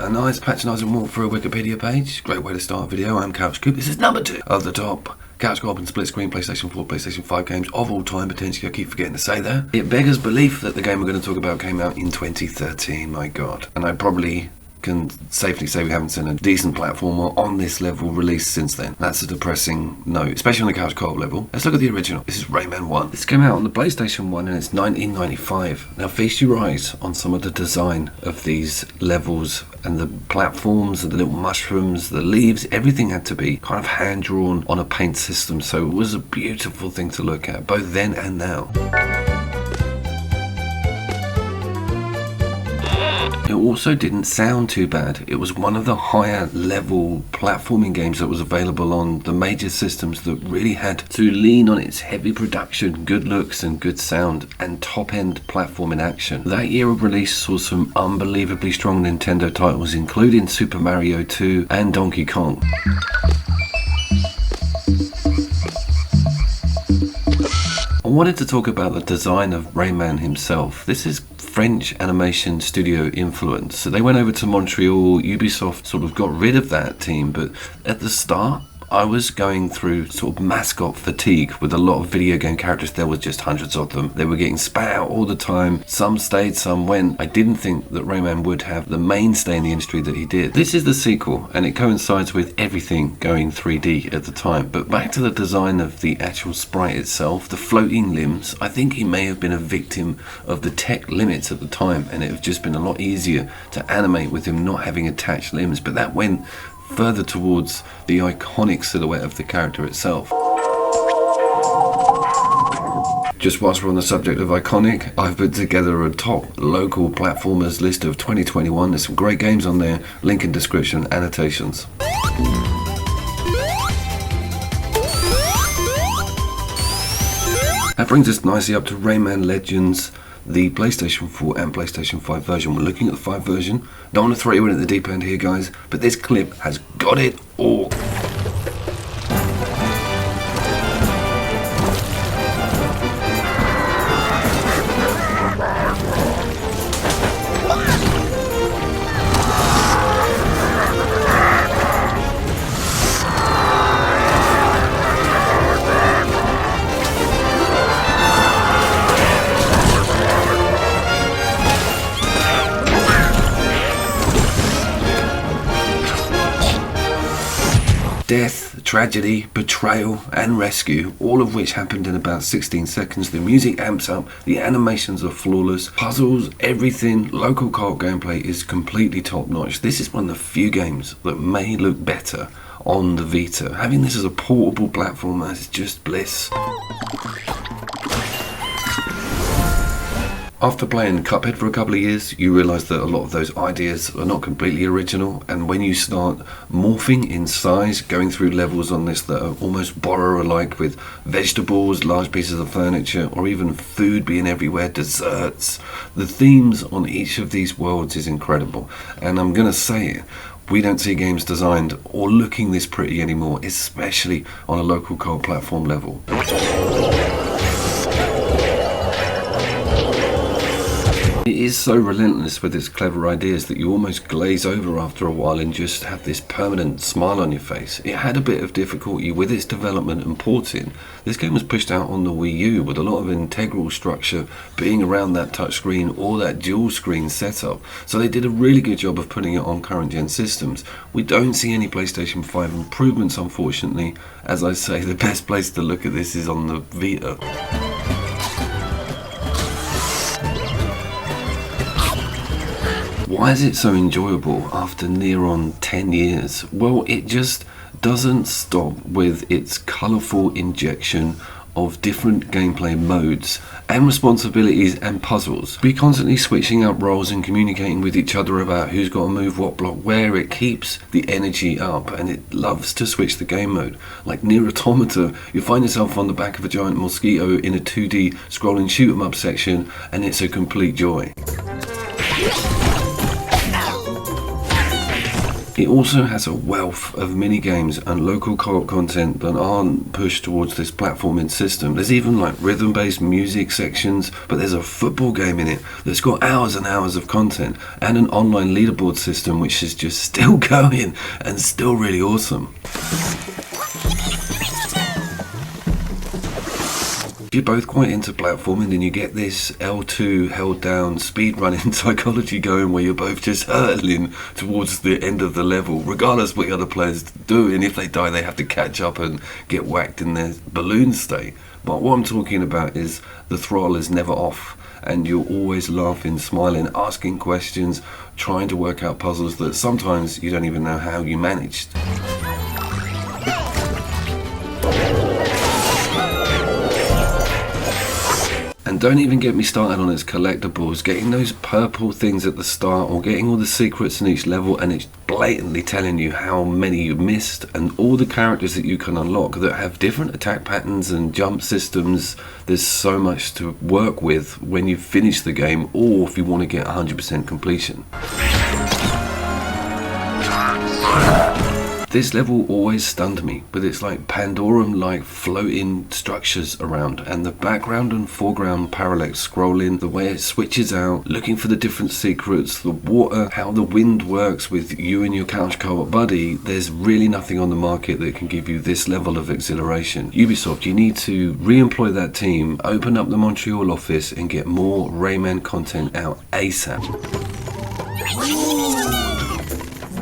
A nice patronising walk through a Wikipedia page. Great way to start a video. I'm Couch Coop. This is number 2 of the top couch co-op and split screen PlayStation 4, PlayStation 5 games of all time, potentially. I keep forgetting to say that. It beggars belief that the game we're going to talk about came out in 2013, my god. And I probably can safely say we haven't seen a decent platformer on this level released since then. That's a depressing note, especially on the couch co-op level. Let's look at the original. This is Rayman 1. This came out on the PlayStation 1 and it's 1995. Now feast your eyes on some of the design of these levels and the platforms and the little mushrooms, the leaves, everything had to be kind of hand-drawn on a paint system, so it was a beautiful thing to look at, both then and now. It also didn't sound too bad. It was one of the higher level platforming games that was available on the major systems that really had to lean on its heavy production, good looks and good sound, and top end platforming action. That year of release saw some unbelievably strong Nintendo titles, including Super Mario 2 and Donkey Kong. I wanted to talk about the design of Rayman himself. This is French animation studio influence. So they went over to Montreal. Ubisoft sort of got rid of that team, but at the start I was going through sort of mascot fatigue with a lot of video game characters. There was just hundreds of them. They were getting spat out all the time. Some stayed, some went. I didn't think that Rayman would have the mainstay in the industry that he did. This is the sequel, and it coincides with everything going 3D at the time. But back to the design of the actual sprite itself, the floating limbs, I think he may have been a victim of the tech limits at the time, and it have just been a lot easier to animate with him not having attached limbs. But that went further towards the iconic silhouette of the character itself. Just whilst we're on the subject of iconic, I've put together a top local platformers list of 2021. There's some great games on there, link in description, annotations. That brings us nicely up to Rayman Legends, the PlayStation 4 and PlayStation 5 version. We're looking at the 5 version. Don't want to throw you in at the deep end here, guys, but this clip has got it all. Death, tragedy, betrayal and rescue, all of which happened in about 16 seconds. The music amps up, the animations are flawless, puzzles, everything, local co-op gameplay is completely top notch. This is one of the few games that may look better on the Vita. Having this as a portable platformer is just bliss. After playing Cuphead for a couple of years, you realise that a lot of those ideas are not completely original, and when you start morphing in size, going through levels on this that are almost borrower-alike, with vegetables, large pieces of furniture, or even food being everywhere, desserts, the themes on each of these worlds is incredible. And I'm going to say it, we don't see games designed or looking this pretty anymore, especially on a local co-op platform level. It is so relentless with its clever ideas that you almost glaze over after a while and just have this permanent smile on your face. It had a bit of difficulty with its development and porting. This game was pushed out on the Wii U with a lot of integral structure being around that touchscreen or that dual screen setup, so they did a really good job of putting it on current gen systems. We don't see any PlayStation 5 improvements, unfortunately. As I say, the best place to look at this is on the Vita. Why is it so enjoyable after near on 10 years? Well, it just doesn't stop with its colourful injection of different gameplay modes and responsibilities and puzzles. Be constantly switching up roles and communicating with each other about who's got to move what block where. It keeps the energy up, and it loves to switch the game mode. Like Nier Automata, you find yourself on the back of a giant mosquito in a 2D scrolling shoot 'em up section, and it's a complete joy. It also has a wealth of mini-games and local co-op content that aren't pushed towards this platforming system. There's even like rhythm-based music sections, but there's a football game in it that's got hours and hours of content, and an online leaderboard system which is just still going and still really awesome. If you're both quite into platforming, then you get this L2 held down speedrunning psychology going, where you're both just hurtling towards the end of the level, regardless what the other players do, and if they die they have to catch up and get whacked in their balloon state. But what I'm talking about is the throttle is never off, and you're always laughing, smiling, asking questions, trying to work out puzzles that sometimes you don't even know how you managed. And don't even get me started on its collectibles. Getting those purple things at the start, or getting all the secrets in each level, and it's blatantly telling you how many you missed, and all the characters that you can unlock that have different attack patterns and jump systems. There's so much to work with when you finish the game, or if you want to get 100% completion. This level always stunned me, with its like Pandorum-like floating structures around, and the background and foreground parallax scrolling, the way it switches out, looking for the different secrets, the water, how the wind works with you and your couch co-op buddy. There's really nothing on the market that can give you this level of exhilaration. Ubisoft, you need to re-employ that team, open up the Montreal office, and get more Rayman content out ASAP.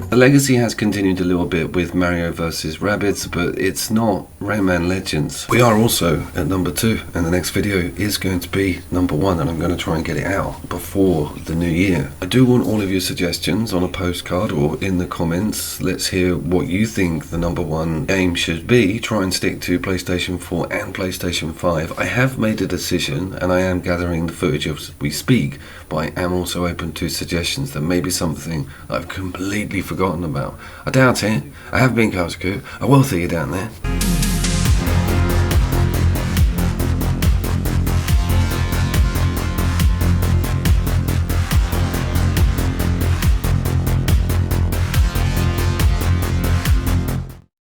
The legacy has continued a little bit with Mario vs Rabbids, but it's not Rayman Legends. We are also at number 2, and the next video is going to be number 1, and I'm going to try and get it out before the new year. I do want all of your suggestions on a postcard or in the comments. Let's hear what you think the number 1 game should be. Try and stick to PlayStation 4 and PlayStation 5. I have made a decision, and I am gathering the footage as we speak, but I am also open to suggestions. There may be something I've completely forgotten about. I doubt it. I have been Coach. I will see you down there.